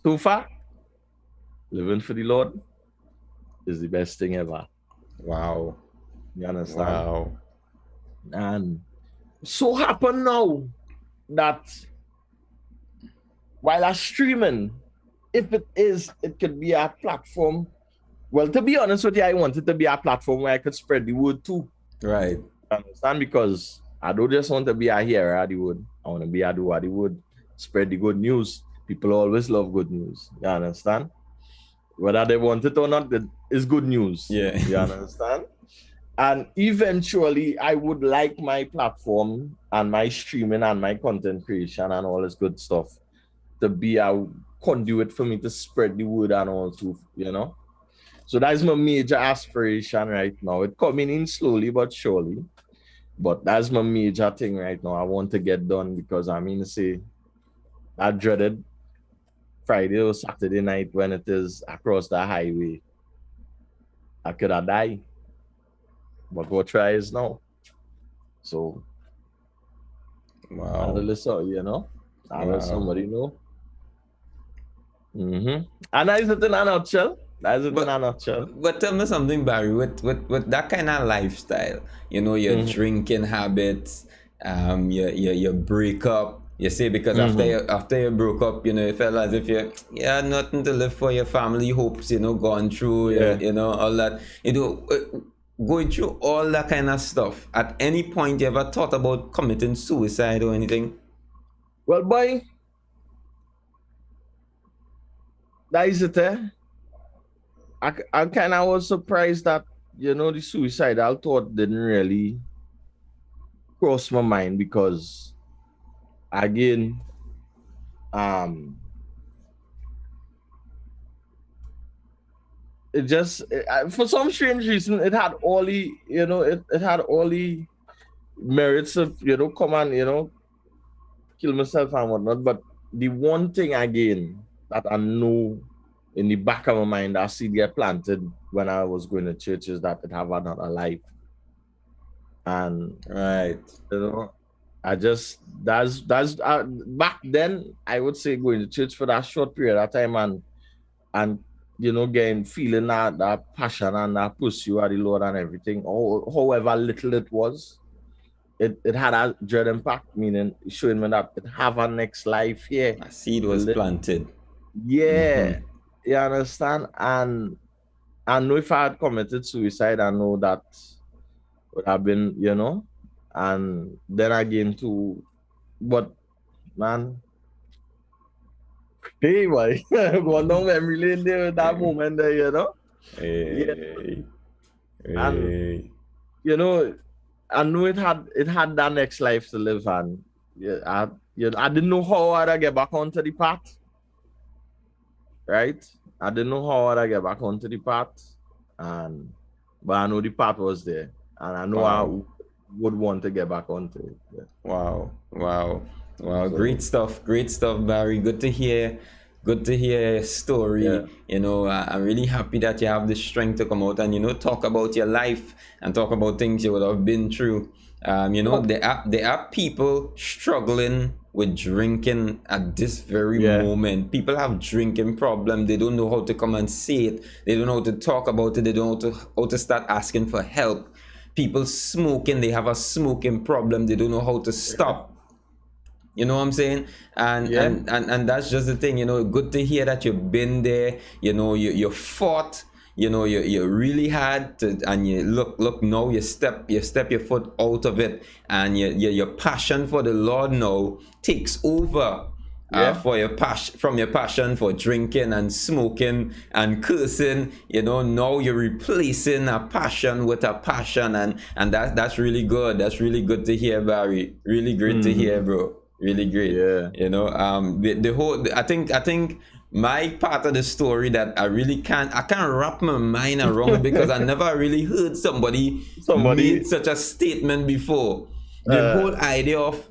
so far, living for the Lord is the best thing ever. Wow. You understand? Wow. And so happen now that while I'm streaming, if it could be a platform. Well, to be honest with you, I want it to be a platform where I could spread the word too. Right. You understand? Because I don't just want to be a hearer of the word. I want to be a doer of the word, spread the good news. People always love good news. You understand? Whether they want it or not, it's good news. Yeah. You understand? And eventually, I would like my platform and my streaming and my content creation and all this good stuff to be a conduit for me to spread the word and all too, So that's my major aspiration right now. It's coming in slowly but surely. But that's my major thing right now. I want to get done because say I dreaded Friday or Saturday night when it is across the highway. I could have died. But what try is now. So Wow. I'll listen, I'll let somebody know. And that is it in a nutshell. But tell me something, Barry, with that kind of lifestyle, your drinking habits, your breakup, you say, because after you broke up, it felt as if you had nothing to live for, your family hopes, gone through, all that, going through all that kind of stuff. At any point, you ever thought about committing suicide or anything? Well, boy, that is it, I kind of was surprised that, the suicidal thought didn't really cross my mind because, again, for some strange reason, it had all the, it had all the merits of, come and, kill myself and whatnot. But the one thing, again, that I know in the back of my mind, I see get planted when I was going to church is that it have another life. And right, I just that's back then I would say going to church for that short period of time and getting feeling that passion and that pursuit of the Lord and everything, or however little it was, it had a dread impact, meaning showing me that it have a next life here. A seed was planted. Yeah. You understand? And I know if I had committed suicide, I know that would have been, and then again too, but man, hey, boy, going down memory lane there with that moment there, Hey. And, I know it had that next life to live, and I didn't know how I'd get back onto the path. Right? I didn't know how I'd get back onto the path, but I know the path was there, and I know I would want to get back onto it. Yeah. Wow. So, great stuff, Barry. Good to hear your story. Yeah. I'm really happy that you have the strength to come out and talk about your life and talk about things you would have been through. There are people struggling with drinking at this very moment. People have drinking problem. They don't know how to come and say it. They don't know how to talk about it. They don't know how to start asking for help. People smoking. They have a smoking problem. They don't know how to stop. You know what I'm saying? And Yeah. and that's just the thing, you know. Good to hear that you've been there. You know, you fought. You know, you really had to, and you look now. You step your foot out of it, and your passion for the Lord now takes over. Yeah. For your passion, from your passion for drinking and smoking and cursing, you know, now you're replacing a passion with a passion, and that's really good. That's really good to hear, Barry. Really great to hear, bro. Really great. Yeah. You know, the whole. I think my part of the story that I can't wrap my mind around because I never really heard somebody made such a statement before. The whole idea of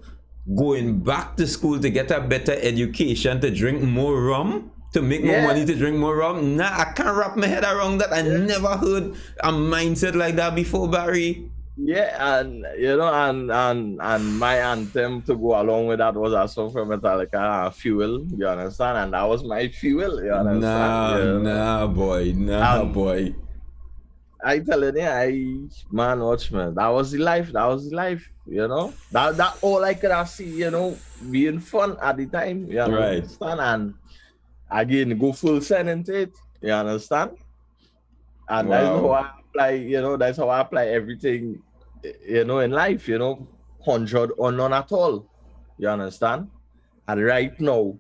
going back to school to get a better education, to drink more rum, to make more money, to drink more rum. Nah, I can't wrap my head around that. I never heard a mindset like that before, Barry. Yeah, and you know, and my anthem to go along with that was a song from Metallica, Fuel. You understand? And that was my fuel. You understand? Nah, boy. I telling you, man, watch man. That was the life. That was the life. You know, that all I could have see. You know, being fun at the time. You understand? And again, go full send into it. You understand? And that's how I apply. You know, that's how I apply everything. You know, in life. You know, 100 or none at all. You understand? And right now,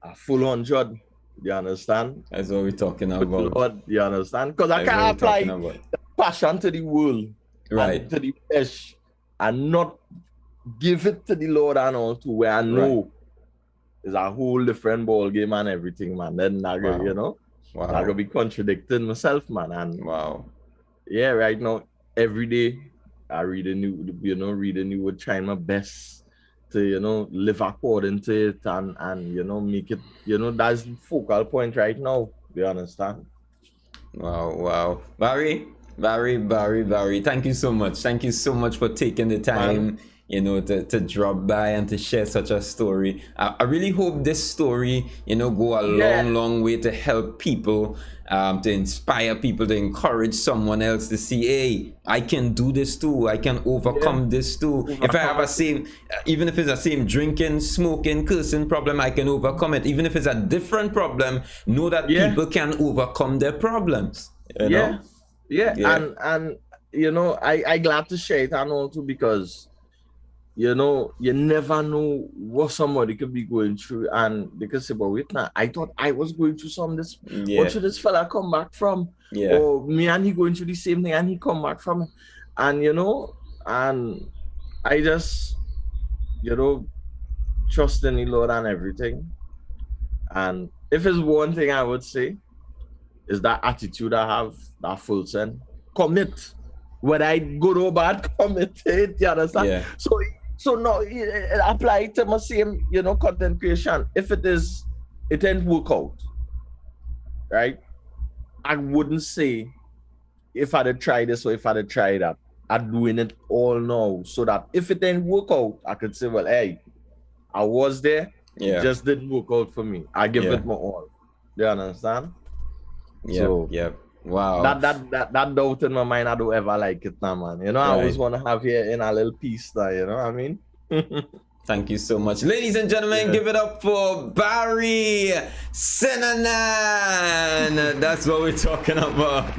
a full 100. You understand? That's what we're talking about. Lord, you understand? Because I can't apply passion to the world, right, and to the flesh, and not give it to the Lord and all to where I know is a whole different ball game and everything, man. Then I go, you know, I gotta be contradicting myself, man. And yeah, right now, every day I read a new word, trying my best to, you know, live according to it and you know, make it, you know, that's the focal point right now. You understand? Wow. Barry, thank you so much. Thank you so much for taking the time, you know, to drop by and to share such a story. I really hope this story, you know, go a long way to help people, to inspire people, to encourage someone else to see, hey, I can do this too. I can overcome this too. If I have even if it's the same drinking, smoking, cursing problem, I can overcome it. Even if it's a different problem, know that people can overcome their problems. You know? And you know, I glad to share it and all too, because you know, you never know what somebody could be going through, and they could say, but wait now, I thought I was going through some of this. What should this fella come back from? Or me and he going through the same thing and he come back from it. And you know, and I just, you know, trust in the Lord and everything. And if it's one thing I would say, is that attitude I have, that full send. Commit. Whether I good or bad, commit it. You understand? So no, it apply to my same, you know, content creation. If it didn't work out, right? I wouldn't say if I'd try this or if I'd try that. I'm doing it all now, so that if it didn't work out, I could say, well, hey, I was there, it just didn't work out for me. I give it my all. Do you understand? Wow. That doubt in my mind, I don't ever like it now, man. You know, I always want to have here in a little piece there, you know what I mean? Thank you so much. Ladies and gentlemen, give it up for Barry Sinanan. That's what we're talking about.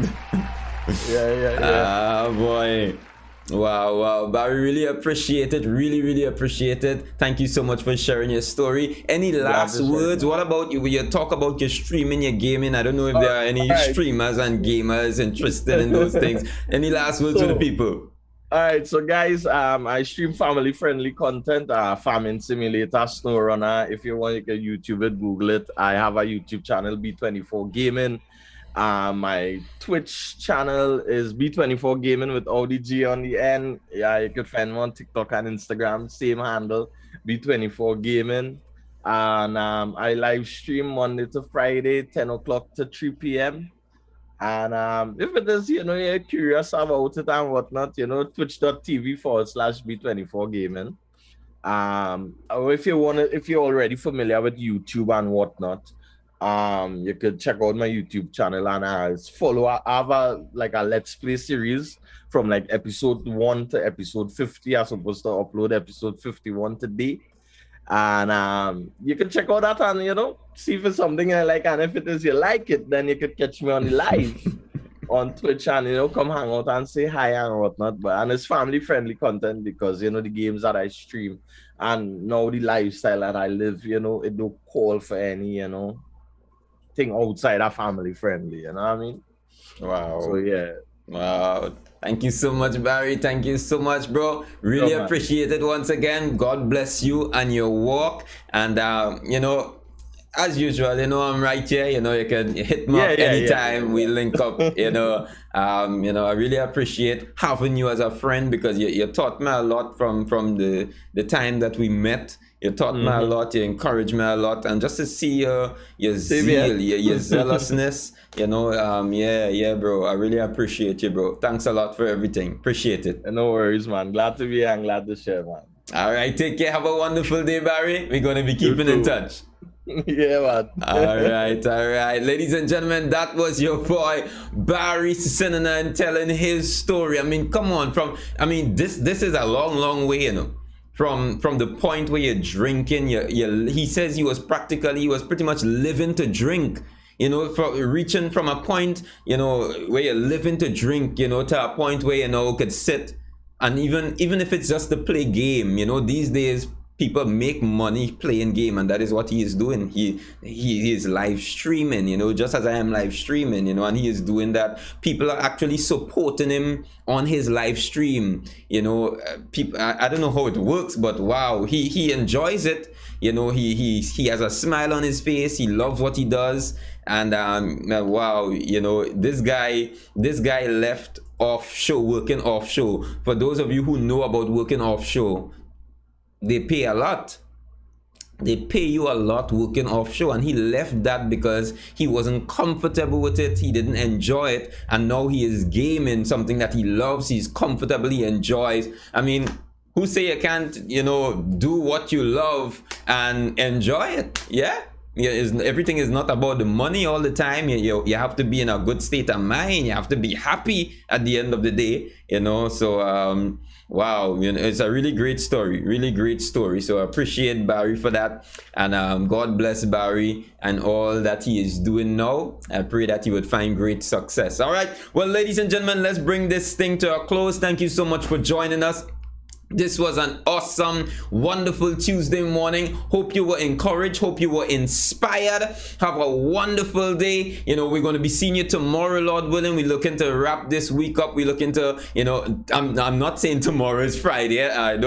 Ah, boy. Wow. Barry, really appreciate it. Really appreciate it. Thank you so much for sharing your story. Any last words? What about you? You talk about your streaming, your gaming. I don't know if there are any streamers and gamers interested in those things. Any last words to the people? All right, so guys, I stream family-friendly content, farming simulator, snow runner. If you want, you can YouTube it, Google it. I have a YouTube channel, B24 Gaming. My Twitch channel is B24 Gaming with ODG on the end. Yeah, you can find me on TikTok and Instagram, same handle, B24 Gaming. And I live stream Monday to Friday, 10 o'clock to 3 p.m. And if it is, you know, you're curious about it and whatnot, you know, twitch.tv/B24 Gaming. Or if you're already familiar with YouTube and whatnot, you could check out my YouTube channel and follow. I have a Let's Play series from like episode 1 to episode 50. I'm supposed to upload episode 51 today. And you can check out that and, see if it's something I like. And if it is you like it, then you could catch me on the live on Twitch and, come hang out and say hi and whatnot. And it's family friendly content because, the games that I stream and now the lifestyle that I live, it don't call for any, thing outside of family friendly, you know what I mean? Wow. So yeah. Wow. Thank you so much, Barry. Thank you so much, bro. Really appreciate it once again. God bless you and your walk. And as usual, I'm right here. You can hit me up anytime. We link up. I really appreciate having you as a friend because you taught me a lot from the time that we met. You taught me a lot, you encouraged me a lot, and just to see your zeal, your zealousness, bro. I really appreciate you, bro. Thanks a lot for everything. Appreciate it. No worries, man. Glad to be here and glad to share, man. All right, take care. Have a wonderful day, Barry. We're going to be keeping in touch. Yeah, man. all right. Ladies and gentlemen, that was your boy, Barry Sinanan, telling his story. I mean, come on. This is a long way, From the point where you're drinking, he says he was pretty much living to drink, reaching from a point, where you're living to drink, to a point where, could sit and even if it's just to play game, these days people make money playing game, and that is what he is doing. He is live streaming, just as I am live streaming, and he is doing that. People are actually supporting him on his live stream. People, I don't know how it works, but wow, he enjoys it. He has a smile on his face. He loves what he does, and wow, this guy left offshore, working offshore. For those of you who know about working offshore, they pay a lot. They pay you a lot working offshore, and he left that because he wasn't comfortable with it. He didn't enjoy it, and now he is gaming, something that he loves. He's comfortable, he enjoys. I mean, who say you can't, do what you love and enjoy it? Yeah. Everything is not about the money all the time. You have to be in a good state of mind. You have to be happy at the end of the day. So wow, it's a really great story. So I appreciate Barry for that, and God bless Barry and all that he is doing now. I pray that he would find great success. All right, well, ladies and gentlemen, let's bring this thing to a close. Thank you so much for joining us. This was an awesome, wonderful Tuesday morning. Hope you were encouraged. Hope you were inspired. Have a wonderful day. We're going to be seeing you tomorrow, Lord willing. We're looking to wrap this week up. We're looking to, I'm not saying tomorrow is Friday. I'm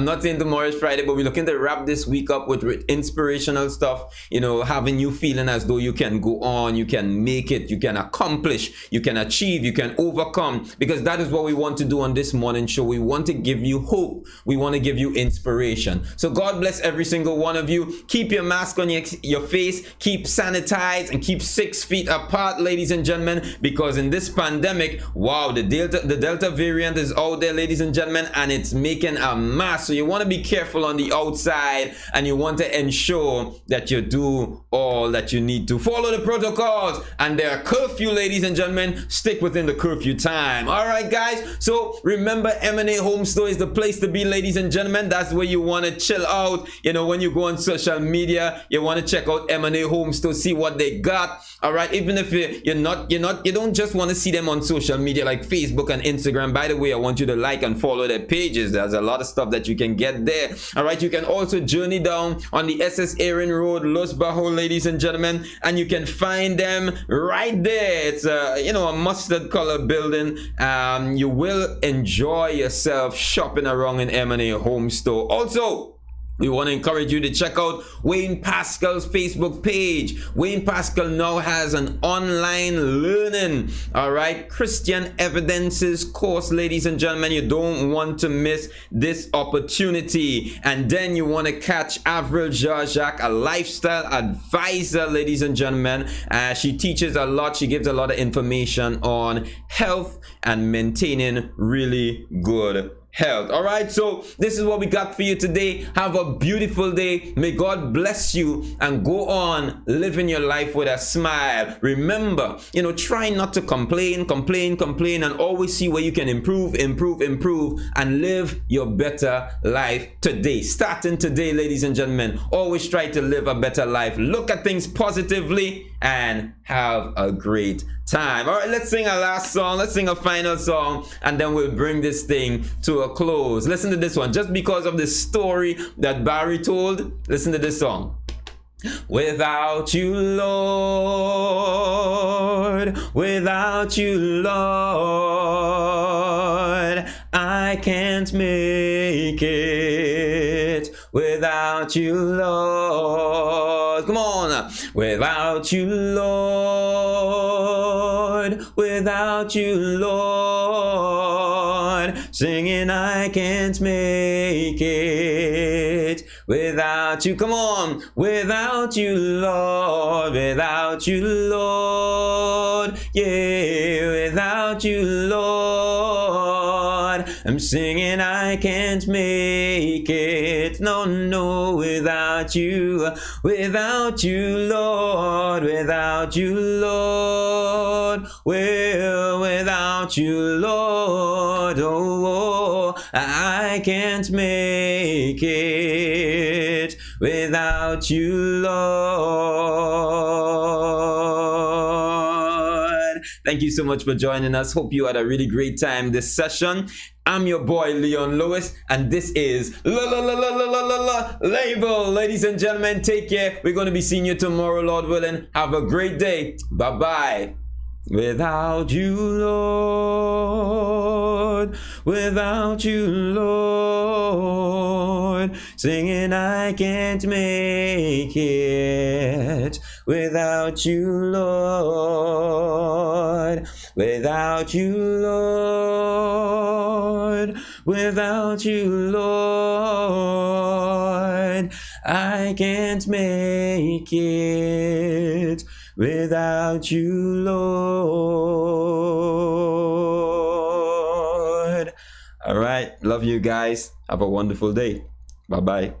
not saying tomorrow is Friday, but we're looking to wrap this week up with inspirational stuff. Having you feeling as though you can go on, you can make it, you can accomplish, you can achieve, you can overcome, because that is what we want to do on this morning show. We want to give you hope. We want to give you inspiration. So God bless every single one of you. Keep your mask on your face, keep sanitized, and keep 6 feet apart, ladies and gentlemen, because in this pandemic, wow, the Delta variant is out there, ladies and gentlemen, and it's making a mess. So you want to be careful on the outside, and you want to ensure that you do all that you need to. Follow the protocols, and there are curfew, ladies and gentlemen. Stick within the curfew time. All right, guys. So remember, M&A Home Store is the place to be, ladies and gentlemen. That's where you want to chill out. When you go on social media, you want to check out M&A Home Store, see what they got. All right, even if you don't just want to see them on social media like Facebook and Instagram. By the way, I want you to like and follow their pages. There's a lot of stuff that you can get there. All right, you can also journey down on the SS Aaron Road, Los Bajos, ladies and gentlemen, and you can find them right there. It's a mustard color building. You will enjoy yourself shopping around in M&A Home Store. Also, we want to encourage you to check out Wayne Pascal's Facebook page. Wayne Pascal now has an online learning, all right, Christian Evidences course, ladies and gentlemen. You don't want to miss this opportunity. And then you want to catch Avril Jacques, a lifestyle advisor, ladies and gentlemen. She teaches a lot. She gives a lot of information on health and maintaining really good health. All right, so this is what we got for you today. Have a beautiful day. May God bless you and go on living your life with a smile. Remember, try not to complain, and always see where you can improve, and live your better life today. Starting today, ladies and gentlemen, always try to live a better life. Look at things positively and have a great time. All right, let's sing a last song. Let's sing a final song, and then we'll bring this thing to a close. Listen to this one. Just because of the story that Barry told, listen to this song. Without you, Lord, without you, Lord, I can't make it. Without you, Lord, come on. Without you, Lord, without you, Lord, singing I can't make it. Without you, come on. Without you, Lord, without you, Lord, yeah, without you, Lord, I'm singing I can't make it. No, without you, Lord, without you, Lord, well, without you, Lord, oh, I can't make it. Without you, Lord. Thank you so much for joining us. Hope you had a really great time this session. I'm your boy Leon Lewis, and this is Label. Ladies and gentlemen, take care. We're going to be seeing you tomorrow, Lord willing. Have a great day. Bye-bye. Without you, Lord, without you, Lord, singing I can't make it. Without you, Lord, without you, Lord, without you, Lord, I can't make it. Without you, Lord. All right. Love you guys. Have a wonderful day. Bye-bye.